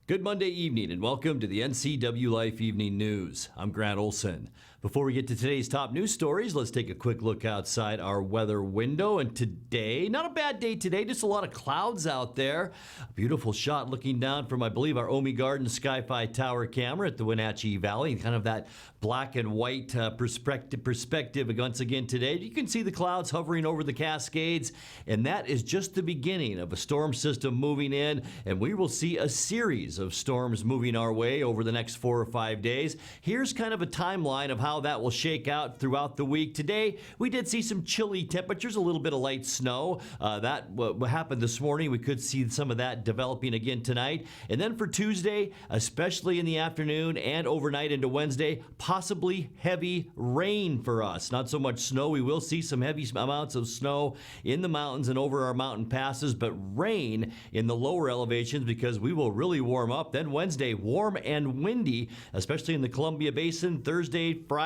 Good Monday evening and welcome to the NCWLIFE Evening News. I'm Grant Olson. Before we get to today's top news stories, let's take a quick look outside our weather window. And today, not a bad day today, just a lot of clouds out there. A beautiful shot looking down from, I believe, our Omi Garden Sky-Fi Tower camera at the Wenatchee Valley. Kind of that black and white perspective once again today. You can see the clouds hovering over the Cascades, and that is just the beginning of a storm system moving in, and we will see a series of storms moving our way over the next 4 or 5 days. Here's kind of a timeline of how that will shake out throughout the week. Today, we did see some chilly temperatures, a little bit of light snow. What happened this morning, we could see some of that developing again tonight. And then for Tuesday, especially in the afternoon and overnight into Wednesday, possibly heavy rain for us. Not so much snow. We will see some heavy amounts of snow in the mountains and over our mountain passes, but rain in the lower elevations because we will really warm up. Then Wednesday, warm and windy, especially in the Columbia Basin. Thursday, Friday,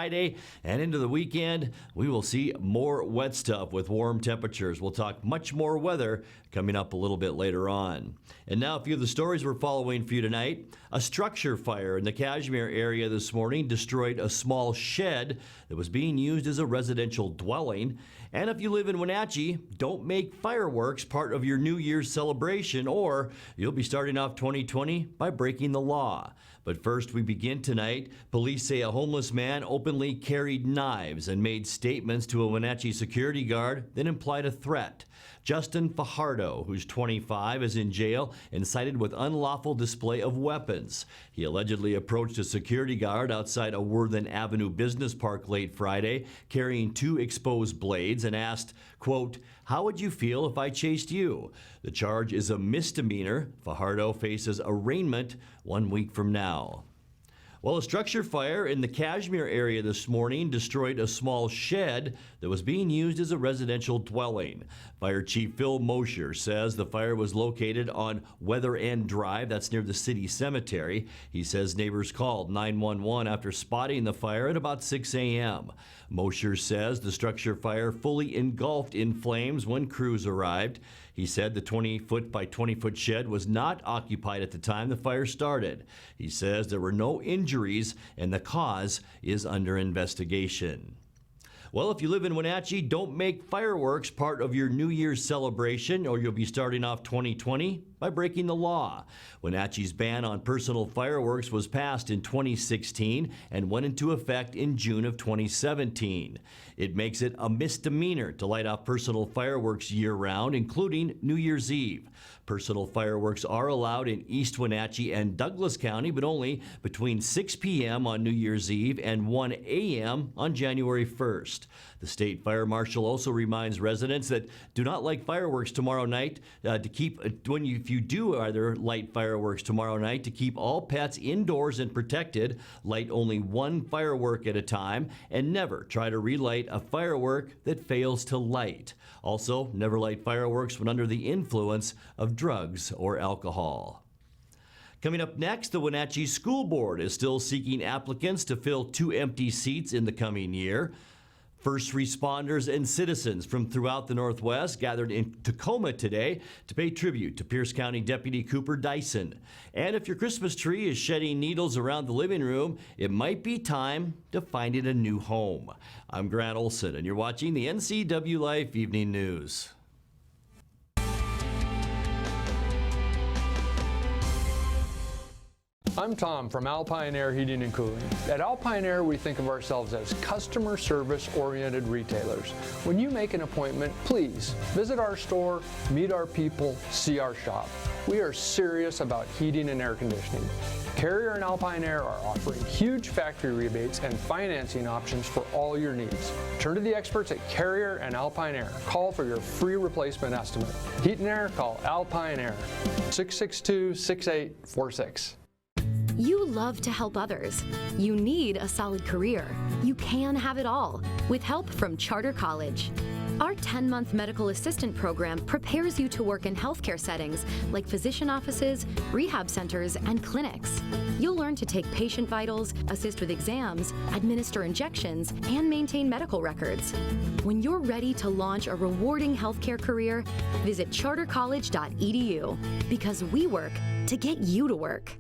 and into the weekend, we will see more wet stuff with warm temperatures. We'll talk much more weather coming up a little bit later on. And now a few of the stories we're following for you tonight. A structure fire in the Kashmir area this morning destroyed a small shed that was being used as a residential dwelling. And if you live in Wenatchee, don't make fireworks part of your New Year's celebration, or you'll be starting off 2020 by breaking the law. But first, we begin tonight. Police say a homeless man openly carried knives and made statements to a Wenatchee security guard that implied a threat. Justin Fajardo, who's 25, is in jail and cited with unlawful display of weapons. He allegedly approached a security guard outside a Worthen Avenue business park late Friday, carrying 2 exposed blades, and asked, quote, "How would you feel if I chased you?" The charge is a misdemeanor. Fajardo faces arraignment 1 week from now. Well, a structure fire in the Kashmir area this morning destroyed a small shed that was being used as a residential dwelling. Fire Chief Phil Mosher says the fire was located on Weather End Drive, that's near the city cemetery. He says neighbors called 911 after spotting the fire at about 6 a.m. Mosher says the structure fire fully engulfed in flames when crews arrived. He said the 20-foot by 20-foot shed was not occupied at the time the fire started. He says there were no injuries and the cause is under investigation. Well, if you live in Wenatchee, don't make fireworks part of your New Year's celebration or you'll be starting off 2020 by breaking the law. Wenatchee's ban on personal fireworks was passed in 2016 and went into effect in June of 2017. It makes it a misdemeanor to light off personal fireworks year-round, including New Year's Eve. Personal fireworks are allowed in East Wenatchee and Douglas County, but only between 6 p.m. on New Year's Eve and 1 a.m. on January 1st. The state fire marshal also reminds residents that do not light fireworks tomorrow night if you do either light fireworks tomorrow night, to keep all pets indoors and protected, light only 1 firework at a time, and never try to relight a firework that fails to light. Also, never light fireworks when under the influence of drugs or alcohol. Coming up next, the Wenatchee School Board is still seeking applicants to fill 2 empty seats in the coming year. First responders and citizens from throughout the Northwest gathered in Tacoma today to pay tribute to Pierce County Deputy Cooper Dyson. And if your Christmas tree is shedding needles around the living room, it might be time to find it a new home. I'm Grant Olson, and you're watching the NCWLIFE Evening News. I'm Tom from Alpine Air Heating and Cooling. At Alpine Air, we think of ourselves as customer service-oriented retailers. When you make an appointment, please visit our store, meet our people, see our shop. We are serious about heating and air conditioning. Carrier and Alpine Air are offering huge factory rebates and financing options for all your needs. Turn to the experts at Carrier and Alpine Air. Call for your free replacement estimate. Heat and air, call Alpine Air, 662-6846. You love to help others. You need a solid career. You can have it all with help from Charter College. Our 10-month medical assistant program prepares you to work in healthcare settings like physician offices, rehab centers, and clinics. You'll learn to take patient vitals, assist with exams, administer injections, and maintain medical records. When you're ready to launch a rewarding healthcare career, visit chartercollege.edu because we work to get you to work.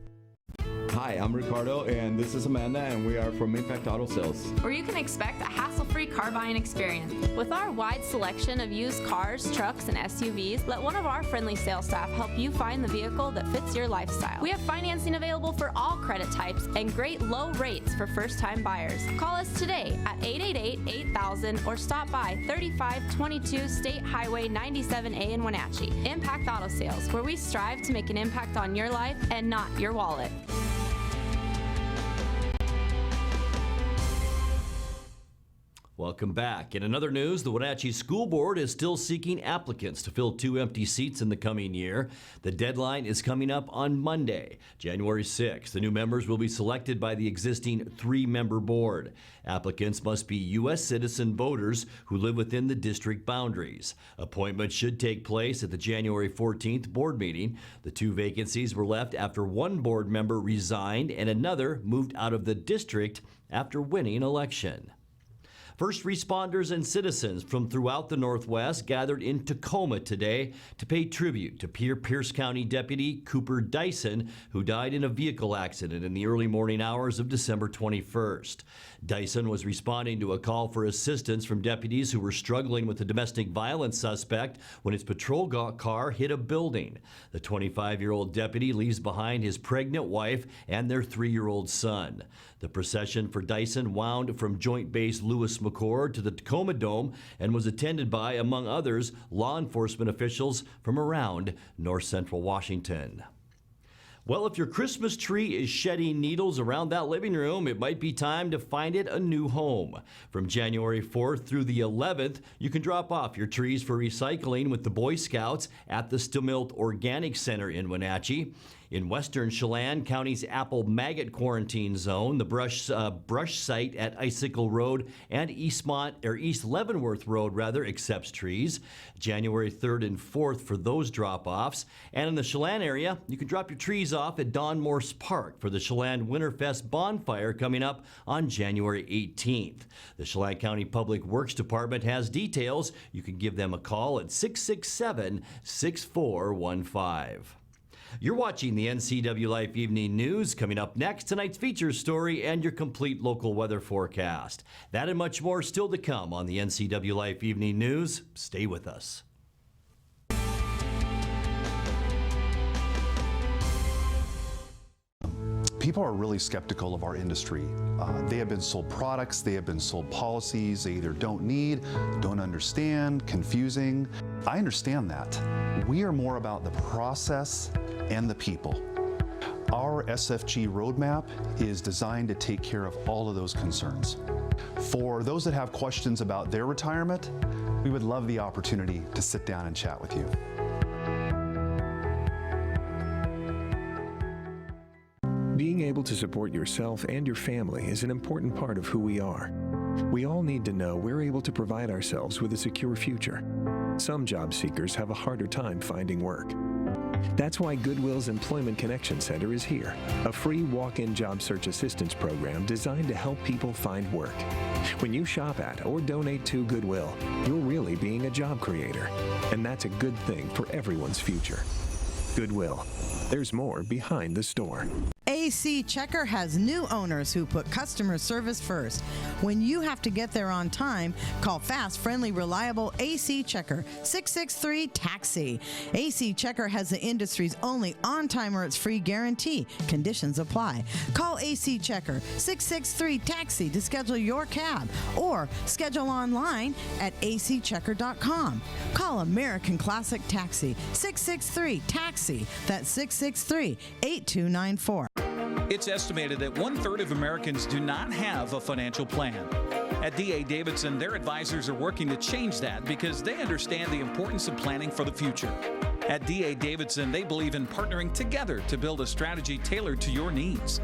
Hi, I'm Ricardo, and this is Amanda, and we are from Impact Auto Sales. Where you can expect a hassle-free car buying experience. With our wide selection of used cars, trucks, and SUVs, let one of our friendly sales staff help you find the vehicle that fits your lifestyle. We have financing available for all credit types and great low rates for first-time buyers. Call us today at 888-8000 or stop by 3522 State Highway 97A in Wenatchee. Impact Auto Sales, where we strive to make an impact on your life and not your wallet. Welcome back. In another news, the Wenatchee School Board is still seeking applicants to fill 2 empty seats in the coming year. The deadline is coming up on Monday, January 6th. The new members will be selected by the existing 3-member board. Applicants must be U.S. citizen voters who live within the district boundaries. Appointments should take place at the January 14th board meeting. The 2 vacancies were left after 1 board member resigned and another moved out of the district after winning election. First responders and citizens from throughout the Northwest gathered in Tacoma today to pay tribute to Pierce County Deputy Cooper Dyson, who died in a vehicle accident in the early morning hours of December 21st. Dyson was responding to a call for assistance from deputies who were struggling with a domestic violence suspect when his patrol car hit a building. The 25-year-old deputy leaves behind his pregnant wife and their 3-year-old son. The procession for Dyson wound from Joint Base Lewis McChord to the Tacoma Dome and was attended by, among others, law enforcement officials from around north central Washington. Well, if your Christmas tree is shedding needles around that living room, it might be time to find it a new home. From January 4th through the 11th, you can drop off your trees for recycling with the Boy Scouts at the Stemilt Organic Center in Wenatchee. In western Chelan County's Apple Maggot Quarantine Zone, the brush site at Icicle Road and East Leavenworth Road accepts trees. January 3rd and 4th for those drop-offs. And in the Chelan area, you can drop your trees off at Don Morse Park for the Chelan Winterfest bonfire coming up on January 18th. The Chelan County Public Works Department has details. You can give them a call at 667-6415. You're watching the NCWLIFE Evening News. Coming up next, tonight's feature story and your complete local weather forecast. That and much more still to come on the NCWLIFE Evening News. Stay with us. People are really skeptical of our industry. They have been sold products, they have been sold policies they either don't need, don't understand, confusing. I understand that. We are more about the process and the people. Our SFG roadmap is designed to take care of all of those concerns. For those that have questions about their retirement, we would love the opportunity to sit down and chat with you. Being able to support yourself and your family is an important part of who we are. We all need to know we're able to provide ourselves with a secure future. Some job seekers have a harder time finding work. That's why Goodwill's Employment Connection Center is here, a free walk-in job search assistance program designed to help people find work. When you shop at or donate to Goodwill, you're really being a job creator, and that's a good thing for everyone's future. Goodwill. There's more behind the store. AC Checker has new owners who put customer service first. When you have to get there on time, call fast, friendly, reliable AC Checker, 663-TAXI. AC Checker has the industry's only on-time or it's free guarantee. Conditions apply. Call AC Checker, 663-TAXI to schedule your cab or schedule online at acchecker.com. Call American Classic Taxi, 663-TAXI. That's 663-8294. It's estimated that 1/3 of Americans do not have a financial plan. At D.A. Davidson, their advisors are working to change that because they understand the importance of planning for the future. At D.A. Davidson, they believe in partnering together to build a strategy tailored to your needs.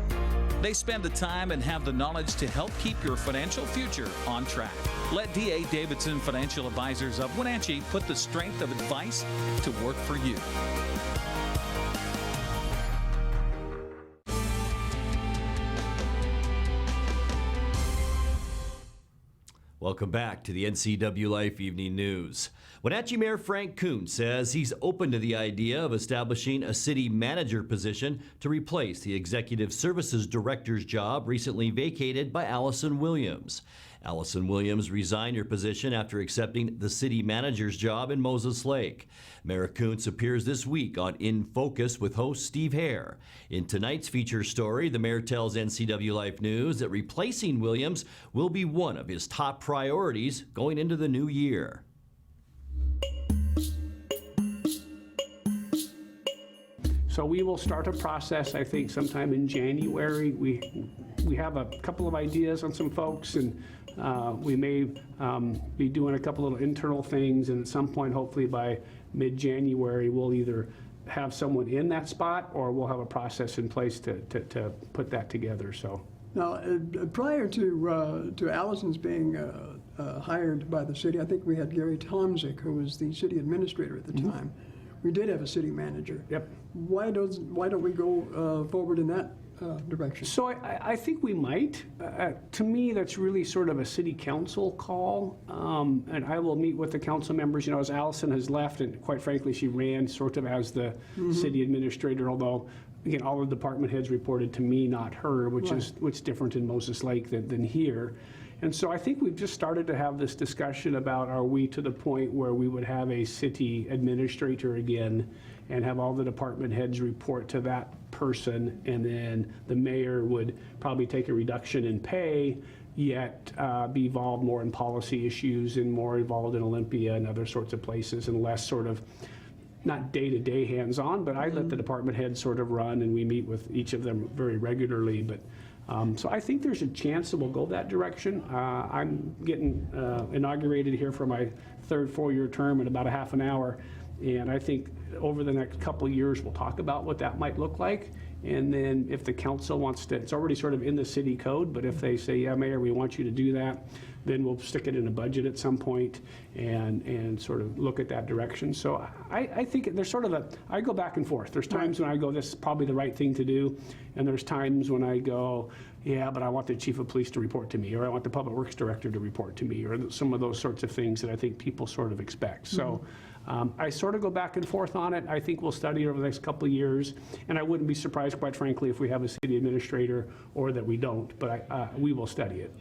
They spend the time and have the knowledge to help keep your financial future on track. Let D.A. Davidson Financial Advisors of Wenatchee put the strength of advice to work for you. Welcome back to the NCWLIFE Evening News. Wenatchee Mayor Frank Kuhn says he's open to the idea of establishing a city manager position to replace the Executive Services Director's job recently vacated by Allison Williams. Allison Williams resigned her position after accepting the city manager's job in Moses Lake. Mayor Kuntz appears this week on In Focus with host Steve Hare. In tonight's feature story, the mayor tells NCWLIFE News that replacing Williams will be one of his top priorities going into the new year. So we will start a process, I think, sometime in January. We have a couple of ideas on some folks, and we may be doing a couple of internal things, and at some point, hopefully by mid-January, we'll either have someone in that spot or we'll have a process in place to put that together. So now, prior to Allison's being hired by the city, I think we had Gary Tomzik, who was the city administrator at the time. We did have a city manager. Yep. Why don't we go forward in that direction? So I think we might. To me, that's really sort of a city council call, and I will meet with the council members. You know, as Allison has left, and quite frankly, she ran sort of as the city administrator, although again, all the department heads reported to me, not her, which is different in Moses Lake than here. And so I think we've just started to have this discussion about, are we to the point where we would have a city administrator again and have all the department heads report to that person, and then the mayor would probably take a reduction in pay, yet be involved more in policy issues and more involved in Olympia and other sorts of places, and less sort of, not day-to-day hands-on, but I let the department heads sort of run, and we meet with each of them very regularly. But so I think there's a chance that we'll go that direction. I'm getting inaugurated here for my third four-year term in about a half an hour, and I think over the next couple of years we'll talk about what that might look like. And then if the council wants to, it's already sort of in the city code, but if they say, yeah, Mayor, we want you to do that, then we'll stick it in a budget at some point and sort of look at that direction. So I think there's sort of I go back and forth. There's times when I go, this is probably the right thing to do, and there's times when I go, yeah, but I want the chief of police to report to me, or I want the public works director to report to me, or some of those sorts of things that I think people sort of expect. So I sort of go back and forth on it. I think we'll study it over the next couple of years, and I wouldn't be surprised, quite frankly, if we have a city administrator or that we don't, but we will study it.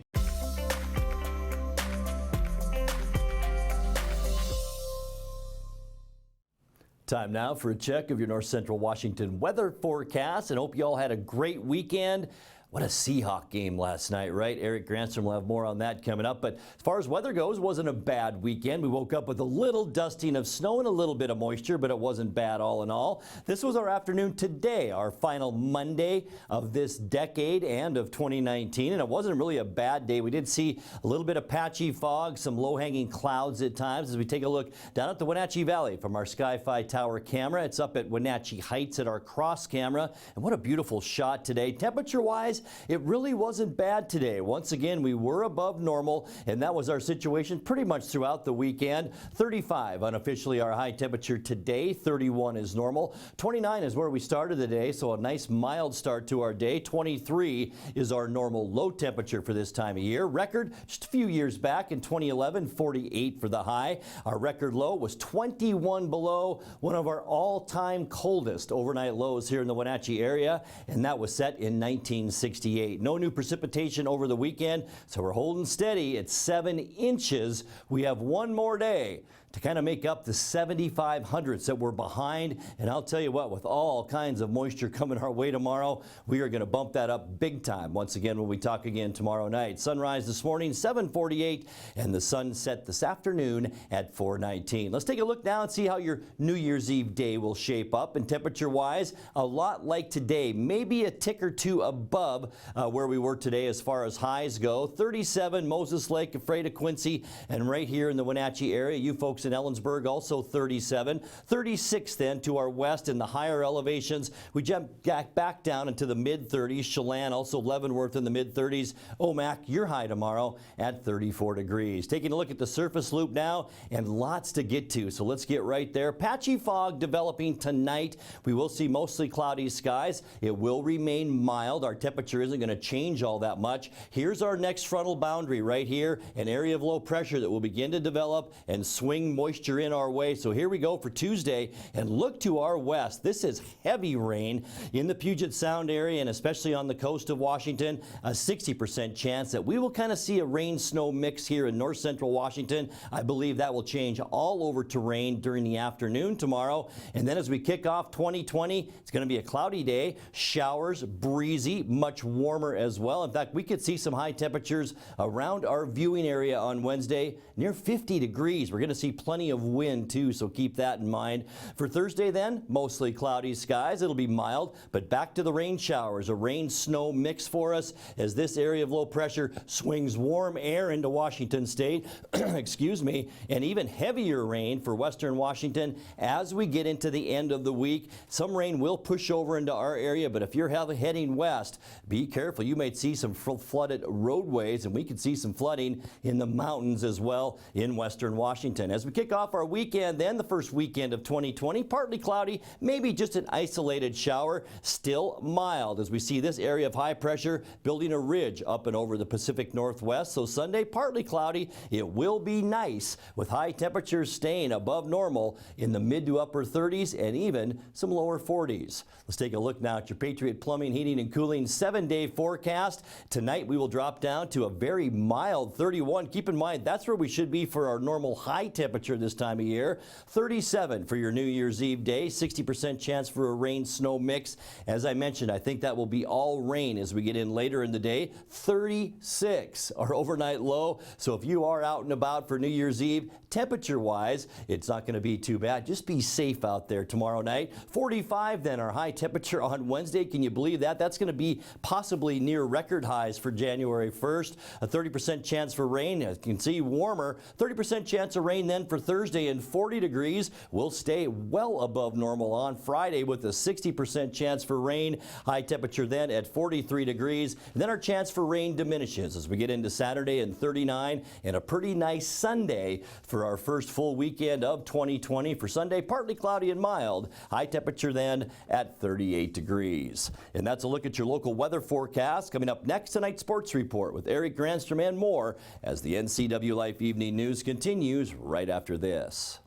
Time now for a check of your North Central Washington weather forecast, and hope you all had a great weekend. What a Seahawk game last night, right? Eric Granstrom will have more on that coming up. But as far as weather goes, it wasn't a bad weekend. We woke up with a little dusting of snow and a little bit of moisture, but it wasn't bad all in all. This was our afternoon today, our final Monday of this decade and of 2019, and it wasn't really a bad day. We did see a little bit of patchy fog, some low-hanging clouds at times as we take a look down at the Wenatchee Valley from our Sky-Fi Tower camera. It's up at Wenatchee Heights at our cross camera, and what a beautiful shot today. Temperature-wise, it really wasn't bad today. Once again, we were above normal, and that was our situation pretty much throughout the weekend. 35 unofficially our high temperature today. 31 is normal. 29 is where we started the day, so a nice mild start to our day. 23 is our normal low temperature for this time of year. Record just a few years back in 2011, 48 for the high. Our record low was 21 below, one of our all-time coldest overnight lows here in the Wenatchee area, and that was set in 1968. No new precipitation over the weekend, so we're holding steady at 7 inches. We have one more day to kind of make up the 7,500s that we're behind. And I'll tell you what, with all kinds of moisture coming our way tomorrow, we are going to bump that up big time once again when we talk again tomorrow night. Sunrise this morning, 7:48, and the sun set this afternoon at 4:19. Let's take a look now and see how your New Year's Eve day will shape up. And temperature-wise, a lot like today, maybe a tick or two above where we were today as far as highs go. 37 Moses Lake, afraid of Quincy, and right here in the Wenatchee area, you folks Oaks and Ellensburg, also 37. 36 then to our west in the higher elevations. We jump back down into the mid-30s. Chelan, also Leavenworth in the mid-30s. Omak, your high tomorrow at 34 degrees. Taking a look at the surface loop now, and lots to get to, so let's get right there. Patchy fog developing tonight. We will see mostly cloudy skies. It will remain mild. Our temperature isn't going to change all that much. Here's our next frontal boundary right here, an area of low pressure that will begin to develop and swing moisture in our way. So here we go for Tuesday, and look to our west. This is heavy rain in the Puget Sound area and especially on the coast of Washington. A 60% chance that we will kind of see a rain-snow mix here in north central Washington. I believe that will change all over to rain during the afternoon tomorrow. And then as we kick off 2020, it's going to be a cloudy day, showers, breezy, much warmer as well. In fact, we could see some high temperatures around our viewing area on Wednesday, near 50 degrees. We're going to see plenty of wind too, so keep that in mind. For Thursday then, mostly cloudy skies. It'll be mild, but back to the rain showers, a rain-snow mix for us as this area of low pressure swings warm air into Washington state, excuse me, and even heavier rain for western Washington as we get into the end of the week. Some rain will push over into our area, but if you're heading west, be careful. You might see some flooded roadways, and we could see some flooding in the mountains as well in western Washington. As we kick off our weekend, then the first weekend of 2020, partly cloudy, maybe just an isolated shower, still mild as we see this area of high pressure building a ridge up and over the Pacific Northwest. So Sunday, partly cloudy. It will be nice with high temperatures staying above normal in the mid to upper 30s and even some lower 40s. Let's take a look now at your Patriot Plumbing, Heating and Cooling 7-day forecast. Tonight we will drop down to a very mild 31. Keep in mind that's where we should be for our normal high temperature this time of year. 37 for your New Year's Eve day, 60% chance for a rain-snow mix. As I mentioned, I think that will be all rain as we get in later in the day. 36 our overnight low. So if you are out and about for New Year's Eve, temperature-wise, it's not going to be too bad. Just be safe out there tomorrow night. 45 then our high temperature on Wednesday. Can you believe that? That's going to be possibly near record highs for January 1st. A 30% chance for rain. As you can see, warmer. 30% chance of rain then for Thursday, and 40 degrees. We'll stay well above normal on Friday with a 60% chance for rain. High temperature then at 43 degrees. And then our chance for rain diminishes as we get into Saturday and 39, and a pretty nice Sunday for our first full weekend of 2020. For Sunday, partly cloudy and mild. High temperature then at 38 degrees. And that's a look at your local weather forecast. Coming up next, tonight's sports report with Eric Granstrom and more as the NCWLIFE Evening News continues right after this.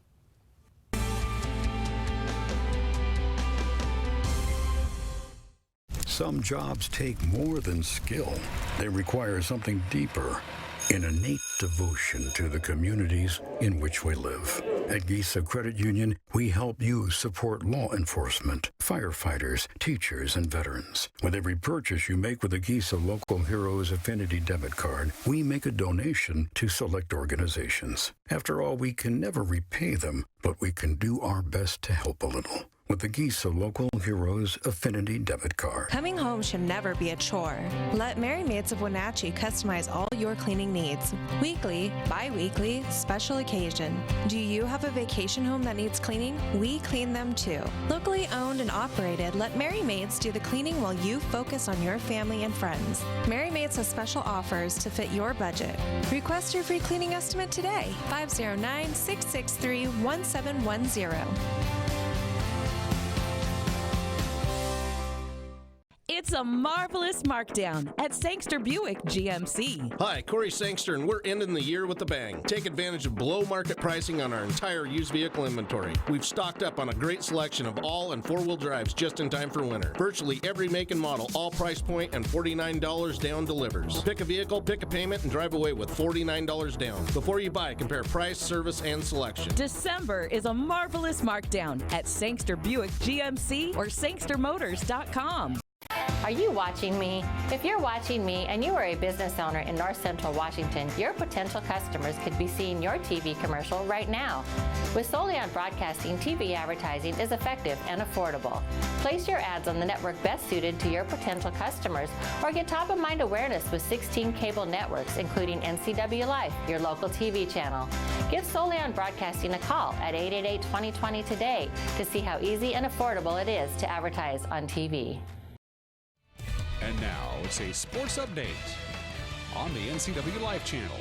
Some jobs take more than skill. They require something deeper, an innate devotion to the communities in which we live. At Gisa Credit Union, we help you support law enforcement, firefighters, teachers, and veterans. With every purchase you make with a Gisa Local Heroes Affinity debit card, we make a donation to select organizations. After all, we can never repay them, but we can do our best to help a little. With the Gisa Local Heroes Affinity debit card. Coming home should never be a chore. Let Merry Maids of Wenatchee customize all your cleaning needs. Weekly, bi-weekly, special occasion. Do you have a vacation home that needs cleaning? We clean them too. Locally owned and operated, let Merry Maids do the cleaning while you focus on your family and friends. Merry Maids has special offers to fit your budget. Request your free cleaning estimate today. 509-663-1710. It's a marvelous markdown at Sangster Buick GMC. Hi, Corey Sangster, and we're ending the year with a bang. Take advantage of below market pricing on our entire used vehicle inventory. We've stocked up on a great selection of all and four-wheel drives just in time for winter. Virtually every make and model, all price point, and $49 down delivers. Pick a vehicle, pick a payment, and drive away with $49 down. Before you buy, compare price, service, and selection. December is a marvelous markdown at Sangster Buick GMC or sangstermotors.com. Are you watching me? If you're watching me and you are a business owner in North Central Washington, your potential customers could be seeing your TV commercial right now. With Solely on Broadcasting, TV advertising is effective and affordable. Place your ads on the network best suited to your potential customers, or get top-of-mind awareness with 16 cable networks, including NCWLIFE, your local TV channel. Give Soleon Broadcasting a call at 888-2020 today to see how easy and affordable it is to advertise on TV. And now it's a sports update on the NCWLIFE channel.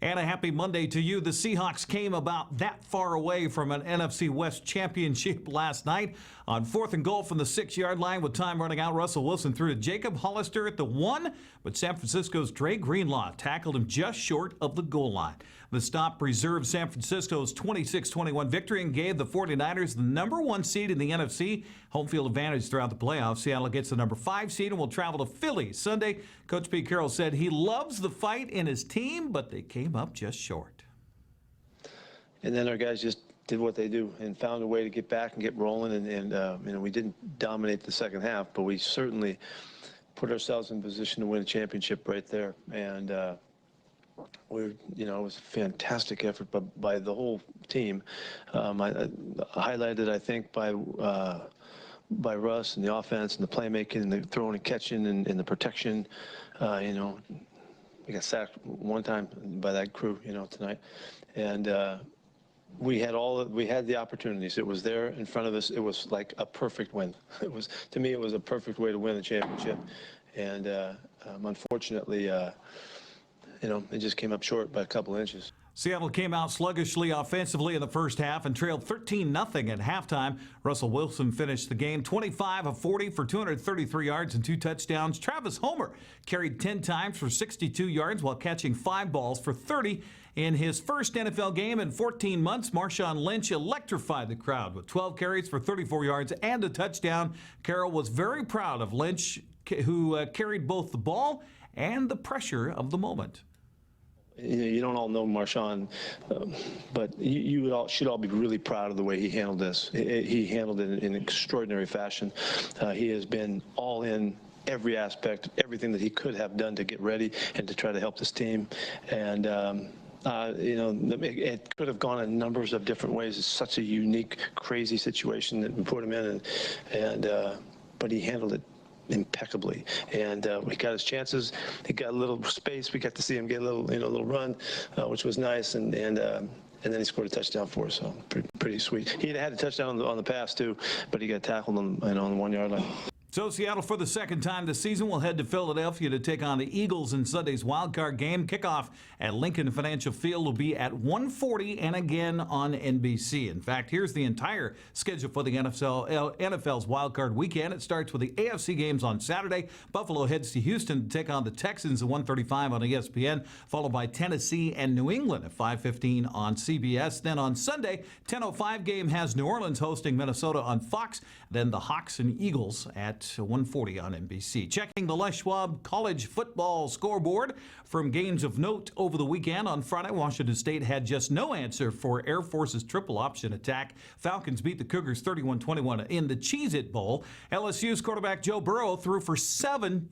And a happy Monday to you. The Seahawks came about that far away from an NFC West championship last night. On 4th and goal from the 6-yard line with time running out, Russell Wilson threw to Jacob Hollister at the 1, but San Francisco's Dre Greenlaw tackled him just short of the goal line. The stop preserved San Francisco's 26-21 victory and gave the 49ers the number 1 seed in the NFC. Home field advantage throughout the playoffs. Seattle gets the number 5 seed and will travel to Philly Sunday. Coach Pete Carroll said he loves the fight in his team, but they came up just short. And then our guys just did what they do and found a way to get back and get rolling. And we didn't dominate the second half, but we certainly put ourselves in position to win a championship right there. And it was a fantastic effort by the whole team. Highlighted, I think, by Russ and the offense and the playmaking and the throwing and catching and the protection. We got sacked one time by that crew, tonight. And we had the opportunities. It was there in front of us. It was like a perfect win. To me, it was a perfect way to win the championship. And unfortunately, it just came up short by a couple inches. Seattle came out sluggishly offensively in the first half and trailed 13-0 at halftime. Russell Wilson finished the game 25 of 40 for 233 yards and 2 touchdowns. Travis Homer carried 10 times for 62 yards while catching 5 balls for 30. In his first NFL game in 14 months, Marshawn Lynch electrified the crowd with 12 carries for 34 yards and a touchdown. Carroll was very proud of Lynch, who carried both the ball and the pressure of the moment. You don't all know Marshawn, but you should all be really proud of the way he handled this. He handled it in an extraordinary fashion. He has been all in every aspect, everything that he could have done to get ready and to try to help this team. And it could have gone in numbers of different ways. It's such a unique, crazy situation that we put him in, but he handled it impeccably, and we got his chances. He got a little space. We got to see him get a little run, which was nice, and then he scored a touchdown for us. So pretty sweet. He had a touchdown on the pass too, but he got tackled on the 1-yard line. So Seattle, for the second time this season, will head to Philadelphia to take on the Eagles in Sunday's wildcard game. Kickoff at Lincoln Financial Field will be at 1:40 and again on NBC. In fact, here's the entire schedule for the NFL's wildcard weekend. It starts with the AFC games on Saturday. Buffalo heads to Houston to take on the Texans at 1:35 on ESPN, followed by Tennessee and New England at 5:15 on CBS. Then on Sunday, 10:05 game has New Orleans hosting Minnesota on Fox. Then the Hawks and Eagles at 1:40 on NBC. Checking the Les Schwab College football scoreboard from games of note over the weekend. On Friday, Washington State had just no answer for Air Force's triple option attack. Falcons beat the Cougars 31-21 in the Cheez-It Bowl. LSU's quarterback Joe Burrow threw for 7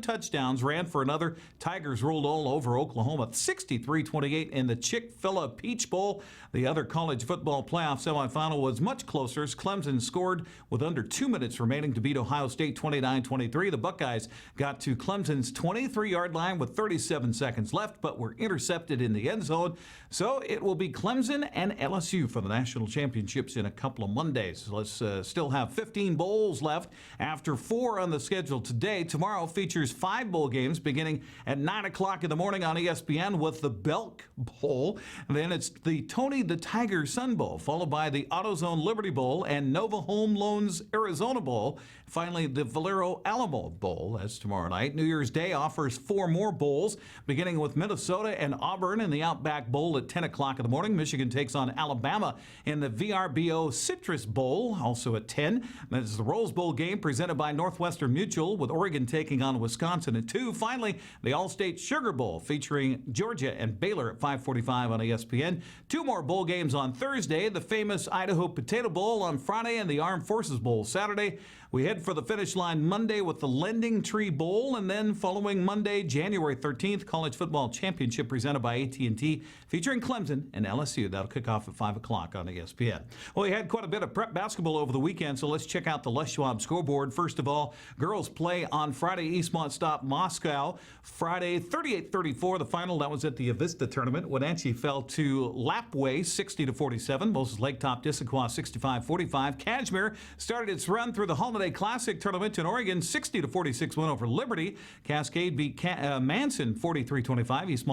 touchdowns, ran for another. Tigers rolled all over Oklahoma 63-28 in the Chick-fil-A Peach Bowl. The other college football playoff semifinal was much closer as Clemson scored with under 2 minutes remaining to beat Ohio State 29-23. The Buckeyes got to Clemson's 23-yard line with 37 seconds left, but were intercepted in the end zone. So it will be Clemson and LSU for the national championships in a couple of Mondays. Let's still have 15 bowls left after 4 on the schedule today. Tomorrow features 5 bowl games beginning at 9 o'clock in the morning on ESPN with the Belk Bowl. And then it's the Tony the Tiger Sun Bowl, followed by the AutoZone Liberty Bowl and Nova Home Loans Arizona Bowl. Finally, the Valero Alamo Bowl. That's tomorrow night. New Year's Day offers 4 more bowls, beginning with Minnesota and Auburn in the Outback Bowl at 10 o'clock in the morning. Michigan takes on Alabama in the VRBO Citrus Bowl, also at 10. That's the Rose Bowl game presented by Northwestern Mutual, with Oregon taking on Wisconsin at 2. Finally, the All-State Sugar Bowl featuring Georgia and Baylor at 5:45 on ESPN. 2 more bowl games on Thursday, the famous Idaho Potato Bowl on Friday and the Armed Forces Bowl Saturday. We head for the finish line Monday with the Lending Tree Bowl, and then following Monday, January 13th, College Football Championship presented by AT&T, featuring Clemson and LSU. That'll kick off at 5 o'clock on ESPN. Well, we had quite a bit of prep basketball over the weekend, so let's check out the Les Schwab scoreboard. First of all, girls play on Friday. Eastmont stopped Moscow. Friday, 38-34, the final. That was at the Avista tournament. Wenatchee fell to Lapway, 60-47. Moses Lake topped Issaquah, 65-45. Kashmir started its run through the Holiday Classic tournament in Oregon, 60-46 win over Liberty. Cascade beat Manson, 43-25.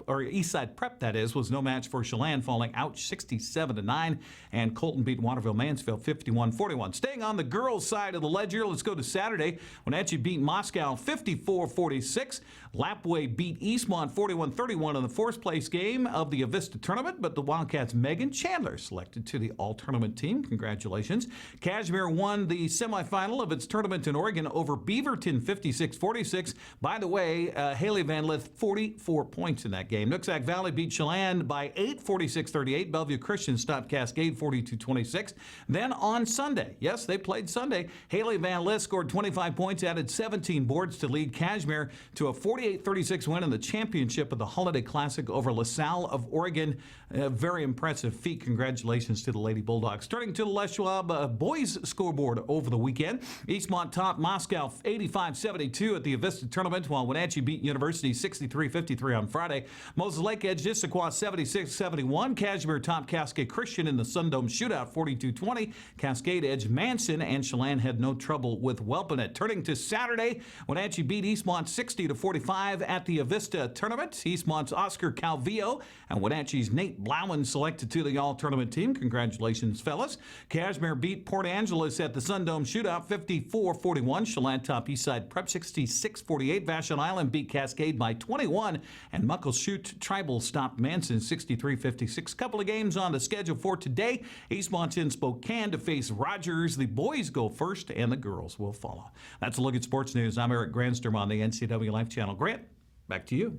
Eastside Prep, that is, was no match for Chelan, falling out 67-9. And Colton beat Waterville Mansfield, 51-41. Staying on the girls' side of the ledger, let's go to Saturday. Wenatchee beat Moscow, 54-46. Lapway beat Eastmont 41-31 in the fourth place game of the Avista tournament, but the Wildcats' Megan Chandler selected to the all-tournament team. Congratulations. Kashmir won the semifinal of its tournament in Oregon over Beaverton 56-46. By the way, Haley Van Lith, 44 points in that game. Nooksack Valley beat Chelan by 8, 46-38. Bellevue Christian stopped Cascade 42-26. Then on Sunday, yes, they played Sunday, Haley Van Lith scored 25 points, added 17 boards to lead Kashmir to a 48-36 win in the championship of the Holiday Classic over LaSalle of Oregon. A very impressive feat. Congratulations to the Lady Bulldogs. Turning to the Les Schwab boys scoreboard over the weekend. Eastmont topped Moscow 85-72 at the Avista tournament, while Wenatchee beat University 63-53 on Friday. Moses Lake edged Issaquah 76-71. Kashmir topped Cascade Christian in the Sundome shootout 42-20. Cascade edged Manson, and Chelan had no trouble with Welpanet. Turning to Saturday, Wenatchee beat Eastmont 60-45 at the Avista tournament. Eastmont's Oscar Calvillo and Wenatchee's Nate Blauen selected to the all-tournament team. Congratulations, fellas. Kashmir beat Port Angeles at the Sundome shootout 54-41. Chelan topped Eastside Prep 66-48. Vashon Island beat Cascade by 21, and Muckleshoot Tribal stopped Manson 63-56. Couple of games on the schedule for today. Eastmont's in Spokane to face Rogers. The boys go first, and the girls will follow. That's a look at sports news. I'm Eric Granstrom on the NCWLIFE channel. Grant, back to you.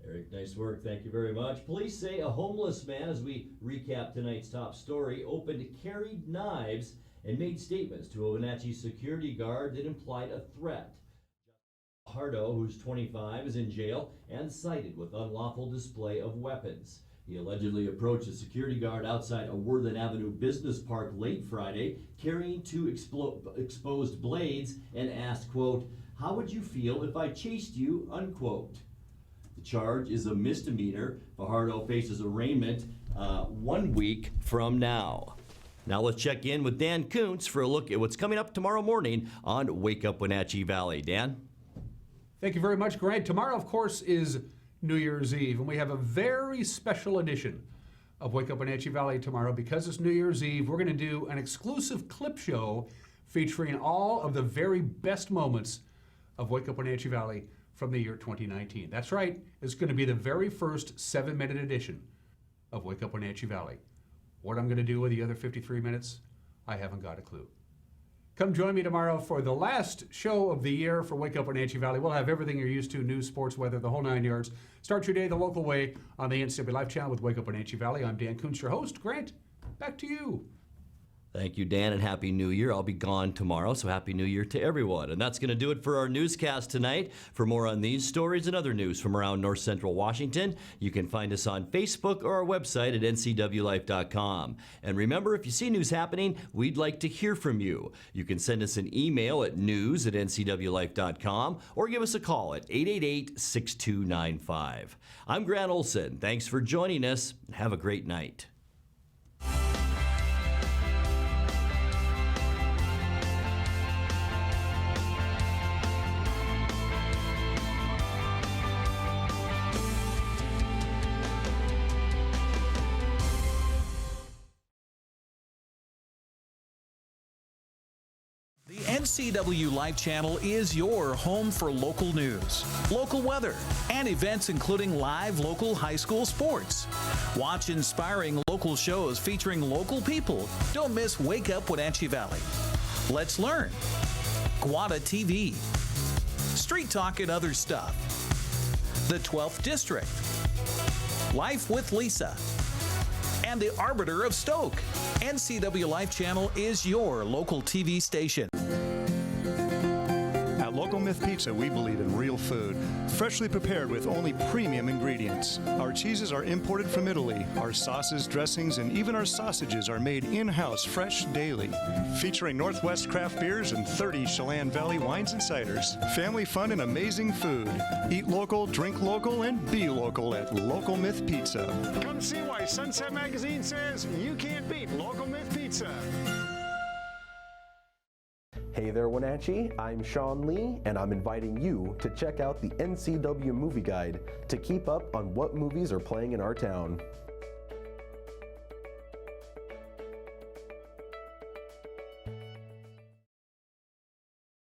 Eric, nice work. Thank you very much. Police say a homeless man, as we recap tonight's top story, carried knives and made statements to a Wenatchee security guard that implied a threat. Hardo, who's 25, is in jail and cited with unlawful display of weapons. He allegedly approached a security guard outside a Worthen Avenue business park late Friday, carrying two exposed blades, and asked, quote, "How would you feel if I chased you?" unquote. The charge is a misdemeanor. Fajardo faces arraignment 1 week from now. Now let's check in with Dan Kuntz for a look at what's coming up tomorrow morning on Wake Up Wenatchee Valley. Dan? Thank you very much, Grant. Tomorrow, of course, is New Year's Eve, and we have a very special edition of Wake Up Wenatchee Valley tomorrow. Because it's New Year's Eve, we're going to do an exclusive clip show featuring all of the very best moments of Wake Up Wenatchee Valley from the year 2019. That's right, it's going to be the very first 7-minute edition of Wake Up Wenatchee Valley. What I'm going to do with the other 53 minutes, I haven't got a clue. Come join me tomorrow for the last show of the year for Wake Up Wenatchee Valley. We'll have everything you're used to, news, sports, weather, the whole 9 yards. Start your day the local way on the NCWLIFE channel with Wake Up Wenatchee Valley. I'm Dan Kuntz, your host. Grant, back to you. Thank you, Dan, and Happy New Year. I'll be gone tomorrow, so Happy New Year to everyone. And that's going to do it for our newscast tonight. For more on these stories and other news from around North Central Washington, you can find us on Facebook or our website at ncwlife.com. And remember, if you see news happening, we'd like to hear from you. You can send us an email at news@ncwlife.com or give us a call at 888-6295. I'm Grant Olson. Thanks for joining us, and have a great night. The NCWLIFE channel is your home for local news, local weather, and events including live local high school sports. Watch inspiring local shows featuring local people. Don't miss Wake Up Wenatchee Valley. Let's learn. Guada TV. Street Talk and other stuff. The 12th District. Life with Lisa. And the Arbiter of Stoke. NCWLIFE channel is your local TV station. Local Myth Pizza, we believe in real food, freshly prepared with only premium ingredients. Our cheeses are imported from Italy. Our sauces, dressings, and even our sausages are made in-house fresh daily. Featuring Northwest craft beers and 30 Chelan Valley wines and ciders. Family fun and amazing food. Eat local, drink local, and be local at Local Myth Pizza. Come see why Sunset Magazine says you can't beat Local Myth Pizza. Hey there, Wenatchee. I'm Sean Lee, and I'm inviting you to check out the NCW Movie Guide to keep up on what movies are playing in our town.